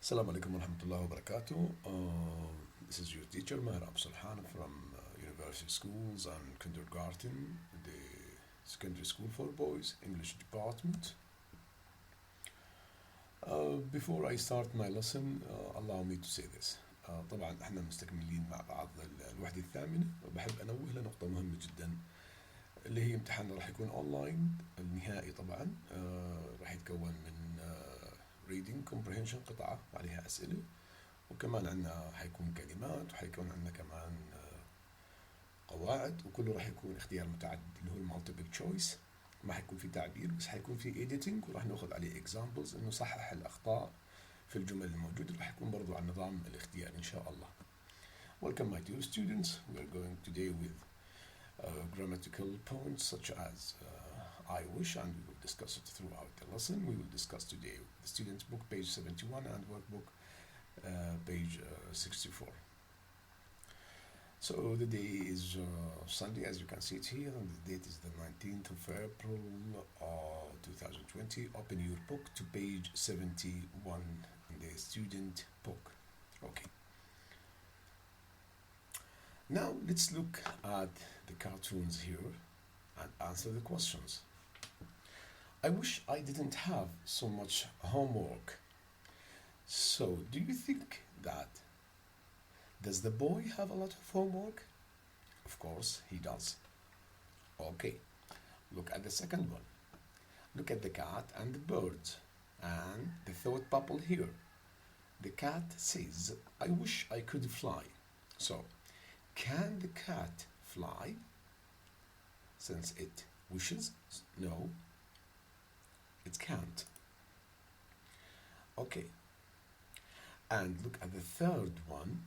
Assalamu alaikum wa rahmatullahi wa barakatuh. This is your teacher, Maher Absulhan from University Schools and Kindergarten, the secondary school for boys, English department. Before I start my lesson, allow me to say this. طبعا احنا مستكملين مع بعض الوحدة الثامنة، وبحب انوه لنقطة مهمة جدا اللي هي امتحاننا راح يكون اونلاين النهائي طبعا. راح يتكون من reading comprehension قطعة وعليها أسئلة، وكمان عندنا حيكون كلمات، وحيكون عندنا كمان قواعد، وكله راح يكون اختيار متعدد اللي هو المالتيبل تشويس. ما حيكون في تعبير بس حيكون في editing، وراح ناخذ عليه examples انه صحح الأخطاء في الجمل الموجودة. راح يكون برضو على نظام الاختيار إن شاء الله. Welcome my dear students. We are going today with grammatical points such as I wish, and we will discuss it throughout the lesson. We will discuss today the student's book, page 71, and workbook, page 64. So the day is Sunday, as you can see it here, and the date is the 19th of April 2020. Open your book to page 71 in the student book. Okay. Now let's look at the cartoons here and answer the questions. I wish I didn't have so much homework. So, do you think that does the boy have a lot of homework? Of course, he does. Okay, look at the second one. Look at the cat and the birds and the thought bubble here. The cat says, I wish I could fly. So, can the cat fly? Since it wishes, no, it can't. Okay. And look at the third one.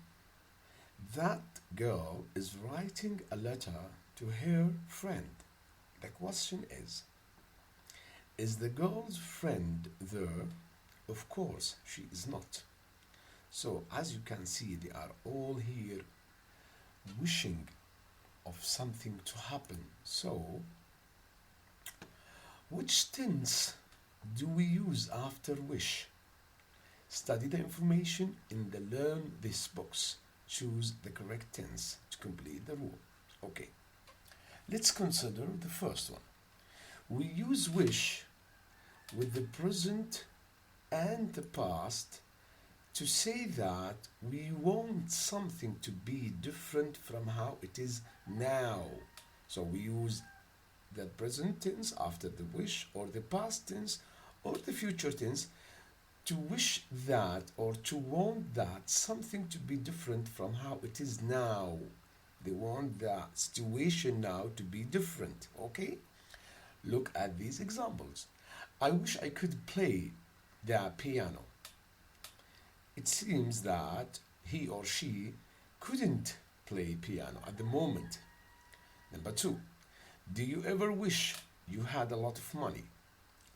That girl is writing a letter to her friend. The question is the girl's friend there? Of course, she is not. So, as you can see, they are all here wishing of something to happen. So, which tense do we use after wish? Study the information in the Learn This box. Choose the correct tense to complete the rule. Okay, let's consider the first one. We use wish with the present and the past to say that we want something to be different from how it is now. So we use the present tense after the wish, or the past tense, or the future tense to wish that or to want that something to be different from how it is now. They want the situation now to be different. Okay? Look at these examples. I wish I could play the piano. It seems that he or she couldn't play piano at the moment. Number two, do you ever wish you had a lot of money?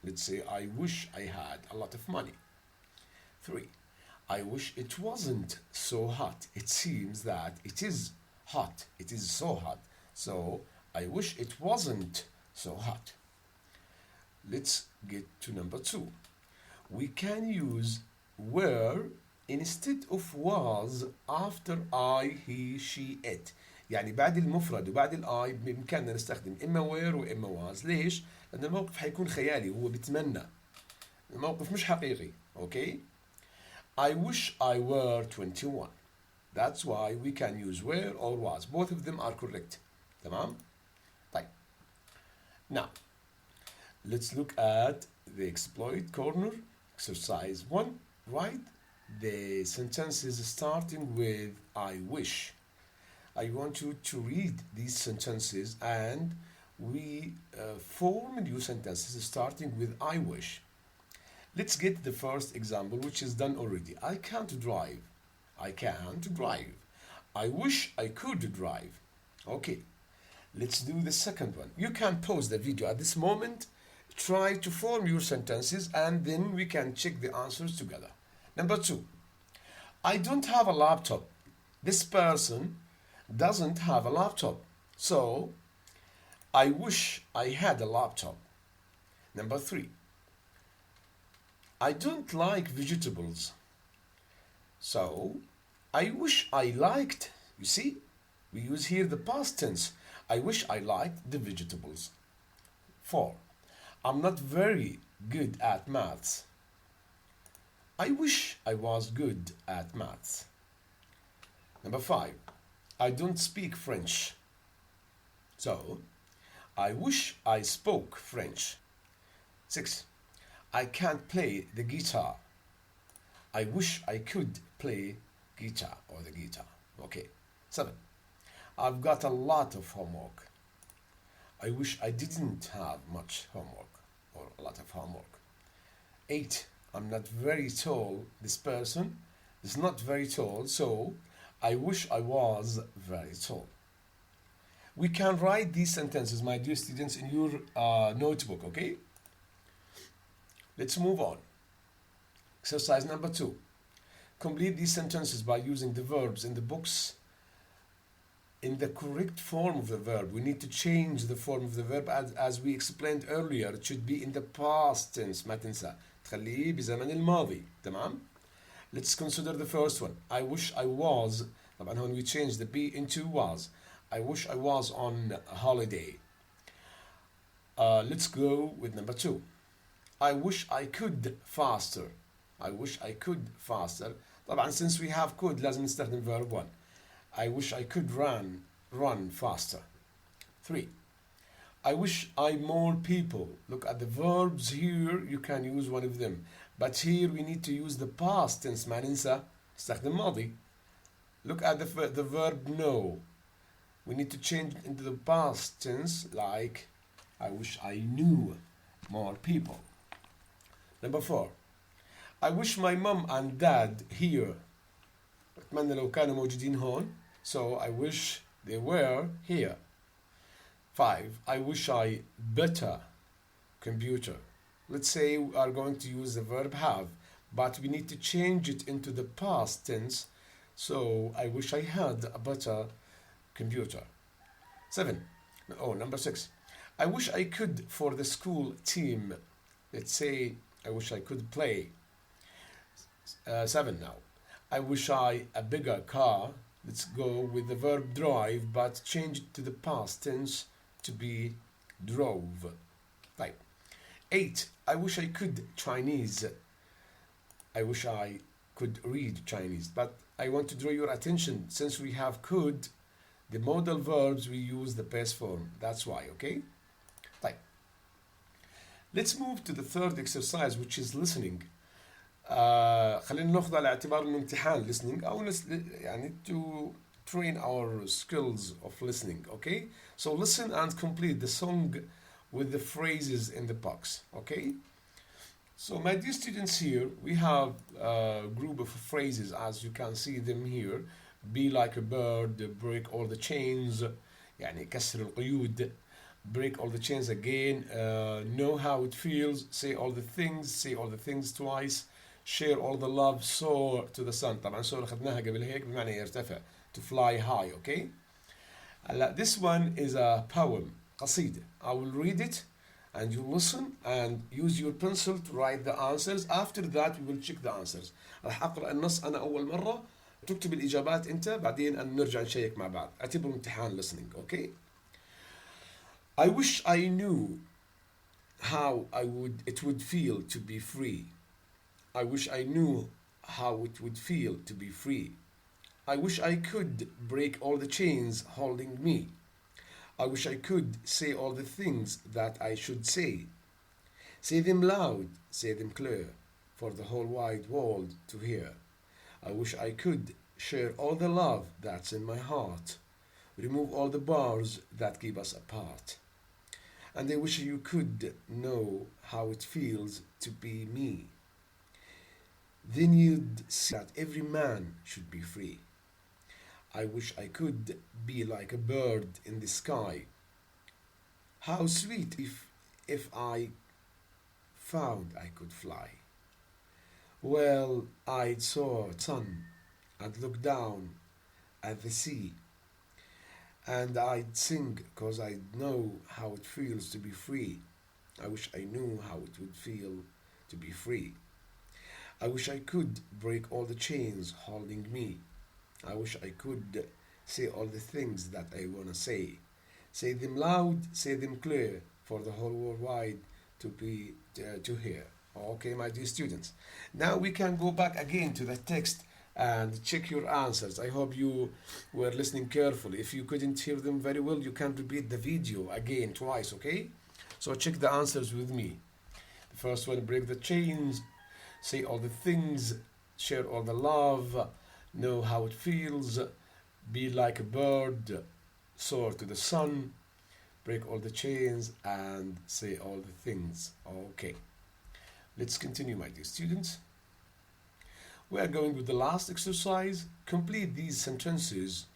Let's say, I wish I had a lot of money. 3. I wish it wasn't so hot. It seems that it is hot. It is so hot. So, I wish it wasn't so hot. Let's get to number 2. We can use were instead of was after I, he, she, it. يعني بعد المفرد وبعد الاي بامكاننا نستخدم اما وير واما واز. ليش؟ لان الموقف حيكون خيالي، هو بيتمنى، الموقف مش حقيقي. اوكي؟ I wish I were 21. That's why we can use were or was. Both of them are correct. تمام؟ طيب. Now, let's look at the exploit corner. Exercise 1. Write the sentences starting with I wish. I want you to read these sentences and we form new sentences starting with I wish. Let's get the first example, which is done already. I can't drive. I can't drive. I wish I could drive. Okay, let's do the second one. You can pause the video at this moment, try to form your sentences, and then we can check the answers together. Number 2, I don't have a laptop. This person doesn't have a laptop. So, I wish I had a laptop. Number 3, I don't like vegetables. So, I wish I liked, you see, we use here the past tense. I wish I liked the vegetables. 4. I'm not very good at maths. I wish I was good at maths. Number 5. I don't speak French. So, I wish I spoke French. 6. I can't play the guitar. I wish I could play guitar or the guitar. Okay. 7. I've got a lot of homework. I wish I didn't have much homework or a lot of homework. 8. I'm not very tall. This person is not very tall, so I wish I was very tall. We can write these sentences, my dear students, in your notebook, okay? Let's move on. Exercise number 2. Complete these sentences by using the verbs in the books in the correct form of the verb. We need to change the form of the verb as we explained earlier. It should be in the past tense. ما تنسى تخليه بزمن الماضي. تمام? Let's consider the first one. I wish I was. طبعا when we change the be into was. I wish I was on holiday. Let's go with number 2. I wish I could faster. I wish I could faster. طبعا since we have could لازم نستخدم verb 1. I wish I could run faster. 3. I wish I more people. Look at the verbs here, you can use one of them. But here we need to use the past tense. ما ننسى استخدم ماضي. Look at the verb know. We need to change it into the past tense like I wish I knew more people. Number 4. I wish my mom and dad here. أتمنى لو كانوا موجودين هون. So I wish they were here. 5. I wish I better computer. Let's say we are going to use the verb have, but we need to change it into the past tense. So I wish I had a better computer. 7. Number 6. I wish I could for the school team. Let's say I wish I could play. 7 now. I wish I a bigger car. Let's go with the verb drive, but change it to the past tense to be drove. Right. 8. I wish I could Chinese. I wish I could read Chinese, but I want to draw your attention, since we have could, the modal verbs, we use the past form. That's why, okay? Right. Let's move to the third exercise, which is listening. خلينا ناخذ على اعتبار انه امتحان listening او يعني to train our skills of listening. Okay, so listen and complete the song with the phrases in the box. Okay, so my dear students, here we have a group of phrases as you can see them here. Be like a bird, break all the chains, يعني كسر القيود, break all the chains again, know how it feels, say all the things twice, share all the love, soar to the sun. طبعا soar أخذناها قبل هيك بمعنى يرتفع, to fly high. Okay, this one is a poem, قصيدة. I will read it and you listen and use your pencil to write the answers. After that we will check the answers. راح أقرأ النص أنا أول مرة, تكتب الإجابات أنت, بعدين نرجع نشيك مع بعض. اعتبره امتحان listening. Okay, I wish I knew how it would feel to be free. I wish I knew how it would feel to be free. I wish I could break all the chains holding me. I wish I could say all the things that I should say. Say them loud, say them clear, for the whole wide world to hear. I wish I could share all the love that's in my heart. Remove all the bars that keep us apart. And I wish you could know how it feels to be me. Then you'd see that every man should be free. I wish I could be like a bird in the sky. How sweet if I found I could fly. Well, I'd soar to the sun and look down at the sea. And I'd sing 'cause I'd know how it feels to be free. I wish I knew how it would feel to be free. I wish I could break all the chains holding me. I wish I could say all the things that I want to say. Say them loud, say them clear, for the whole world wide to hear. Okay, my dear students. Now we can go back again to the text and check your answers. I hope you were listening carefully. If you couldn't hear them very well, you can repeat the video again twice, okay? So check the answers with me. The first one, break the chains, say all the things, share all the love, know how it feels, be like a bird, soar to the sun, break all the chains, and say all the things. Okay, let's continue, my dear students. We are going with the last exercise. Complete these sentences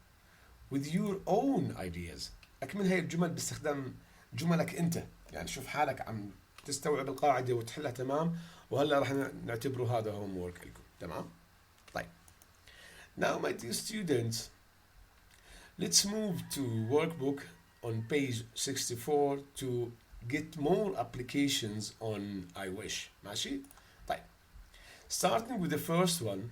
with your own ideas. أكمل هاي الجمل باستخدام جملك أنت. يعني شوف حالك عم تستوعب القاعدة وتحلها تمام. وهلا راح نعتبره هذا homework لكم. تمام؟ طيب. Now, my dear students, let's move to workbook on page 64 to get more applications on I wish. ماشي؟ طيب. Starting with the first one,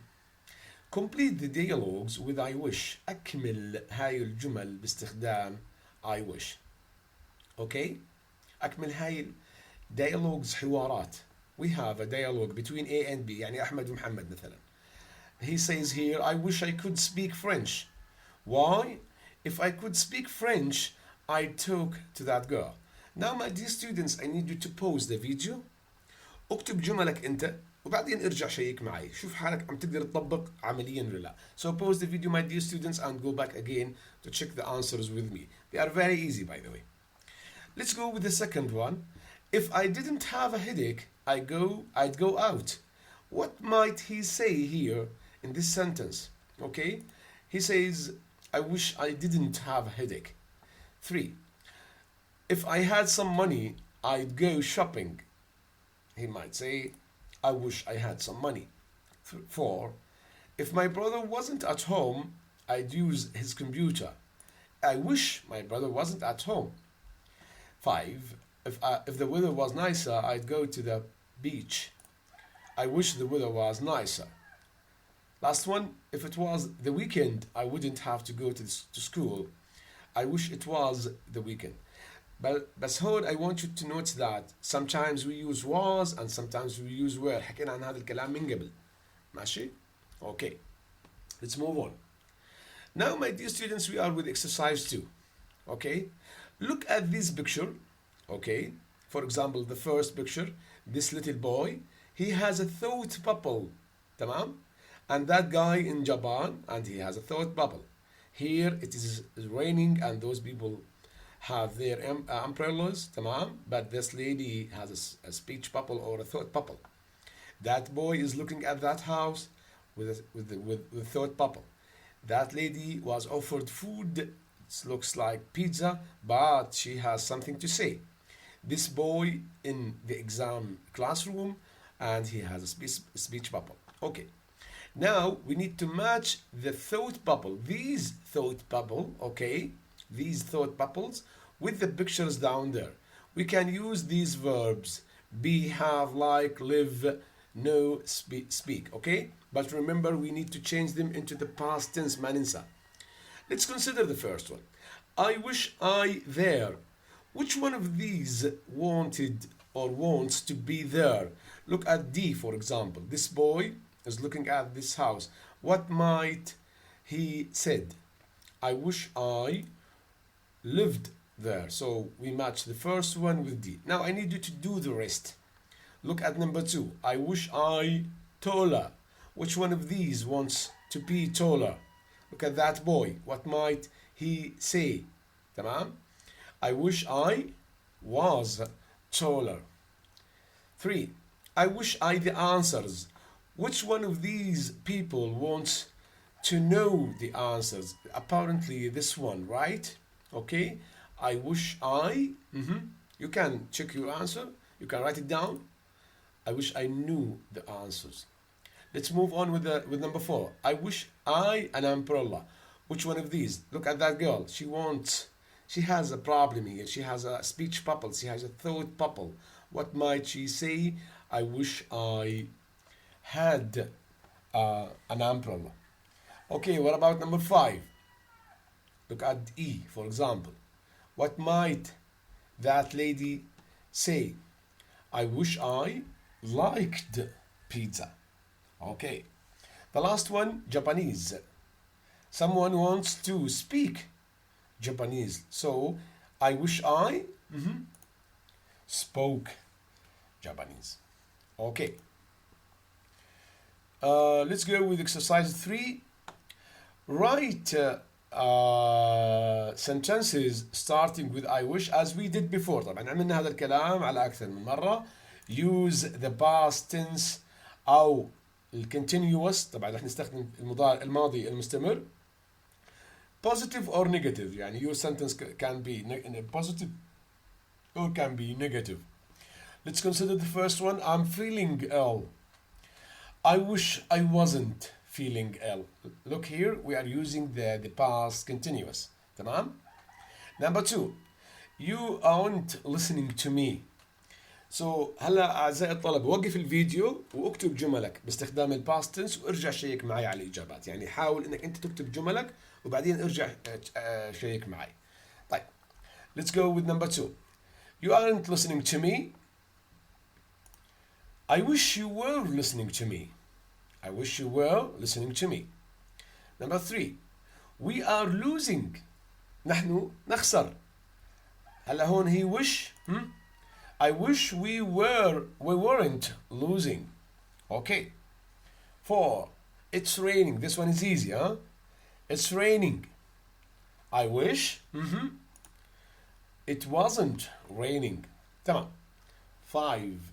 complete the dialogues with I wish. أكمل هاي الجمل باستخدام I wish. Okay? أكمل هاي dialogues حوارات. We have a dialogue between A and B. يعني أحمد ومحمد مثلا. He says here, I wish I could speak French. Why? If I could speak French, I'd talk to that girl. Now, my dear students, I need you to pause the video. اكتب جملك أنت وبعدين ارجع شيك معي. شوف حالك عم تقدر تطبق عمليا ولا لا. So pause the video, my dear students, and go back again to check the answers with me. They are very easy, by the way. Let's go with the second one. If I didn't have a headache, I'd go out. What might he say here in this sentence? Okay? He says, I wish I didn't have a headache. 3. If I had some money, I'd go shopping. He might say, I wish I had some money. 4. If my brother wasn't at home, I'd use his computer. I wish my brother wasn't at home. 5. If the weather was nicer, I'd go to the beach. I wish the weather was nicer. Last one, if it was the weekend, I wouldn't have to go to school. I wish it was the weekend. بس هون I want you to note that sometimes we use was and sometimes we use were. حكينا عن هذا الكلام من قبل. ماشي? Okay. Let's move on. Now, my dear students, we are with exercise 2. Okay? Look at this picture. Okay? For example, the first picture, this little boy, he has a thought bubble. تمام? And that guy in Japan, and he has a thought bubble. Here it is raining and those people have their umbrellas, تمام? But this lady has a speech bubble or a thought bubble. That boy is looking at that house with thought bubble. That lady was offered food. It looks like pizza, but she has something to say. This boy in the exam classroom, and he has a speech bubble. Okay. Now we need to match the thought bubble. These thought bubble, okay? These thought bubbles with the pictures down there. We can use these verbs: be, have, like, live, know, speak, okay? But remember, we need to change them into the past tense, ما ننسى. Let's consider the first one. I wish I there. Which one of these wanted or wants to be there? Look at D, for example. This boy is looking at this house. What might he said? I wish I lived there. So we match the first one with D. Now I need you to do the rest. Look at number 2. I wish I taller. Which one of these wants to be taller? Look at that boy. What might he say? تمام? I wish I was taller. 3. I wish I the answers. Which one of these people wants to know the answers? Apparently this one, right? Okay. I wish I. You can check your answer. You can write it down. I wish I knew the answers. Let's move on with number 4. I wish I an umbrella. Which one of these? Look at that girl. She has a problem here. She has a speech bubble. She has a thought bubble. What might she say? I wish I had an umbrella. Okay, what about number 5? Look at E, for example. What might that lady say? I wish I liked pizza. Okay. The last one, Japanese. Someone wants to speak Japanese. So, I wish I spoke Japanese. Okay. Let's go with exercise 3. Write sentences starting with I wish as we did before. طبعا عملنا هذا الكلام على أكثر من مرة. Use the past tense أو continuous. طبعا راح نستخدم الماضي المستمر. Positive or negative. يعني your sentence can be positive or can be negative. Let's consider the first one. I'm feeling ill. I wish I wasn't feeling ill. Look here, we are using the past continuous. تمام? Number 2. You aren't listening to me. So هلا أعزائي الطلبة وقف الفيديو واكتب جملك باستخدام الباست تنس وارجع شيك معي على الإجابات. يعني حاول إنك أنت تكتب جملك وبعدين ارجع شيك معي. طيب. Let's go with number 2. You aren't listening to me. I wish you were listening to me. I wish you were listening to me. Number 3. We are losing. نحن نخسر. هلا هون he wish. I wish we weren't losing. Okay. 4. It's raining. This one is easy, huh? It's raining. I wish it wasn't raining. تمام. 5.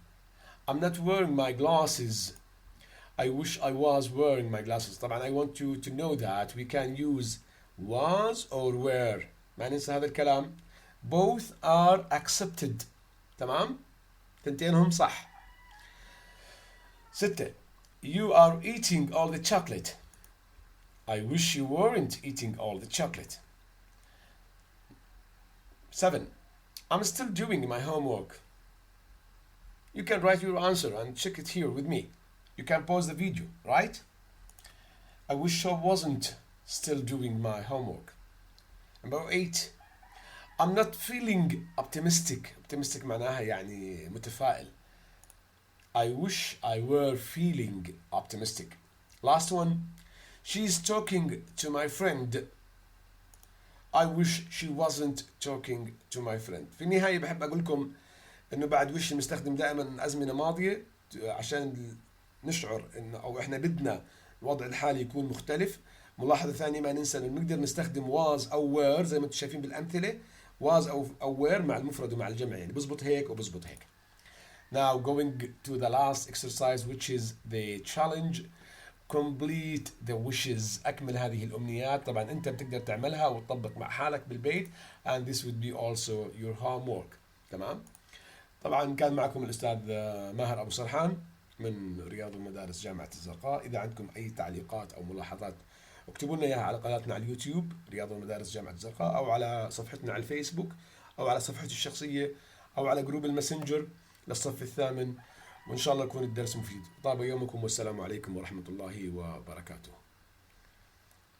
I'm not wearing my glasses. I wish I was wearing my glasses. طبعا I want you to know that we can use was or were. ما ننسى هذا الكلام. Both are accepted. تمام؟ تنتينهم صح. 6. You are eating all the chocolate. I wish you weren't eating all the chocolate. 7. I'm still doing my homework. You can write your answer and check it here with me. You can pause the video, right? I wish I wasn't still doing my homework. Number 8. I'm not feeling optimistic. Optimistic معناها يعني متفائل. I wish I were feeling optimistic. Last one. She's talking to my friend. I wish she wasn't talking to my friend. في النهاية بحب أقول لكم إنه بعد وش نستخدم دائما أزمنة ماضية عشان نشعر إنه أو إحنا بدنا الوضع الحالي يكون مختلف. ملاحظة ثانية ما ننسى إنه نقدر نستخدم was أو were زي ما أنتم شايفين بالأمثلة. was أو were مع المفرد ومع الجمع يعني بزبط هيك وبزبط هيك. Now going to the last exercise which is the challenge. Complete the wishes. أكمل هذه الأمنيات. طبعا أنت بتقدر تعملها وتطبق مع حالك بالبيت and this would be also your homework. تمام؟ طبعا كان معكم الأستاذ ماهر أبو سرحان من رياض المدارس جامعة الزرقاء. إذا عندكم أي تعليقات أو ملاحظات اكتبوا لنا إياها على قناتنا على اليوتيوب رياض المدارس جامعة الزرقاء أو على صفحتنا على الفيسبوك أو على صفحتي الشخصية أو على جروب الماسنجر للصف الثامن. وإن شاء الله يكون الدرس مفيد. طاب يومكم والسلام عليكم ورحمة الله وبركاته.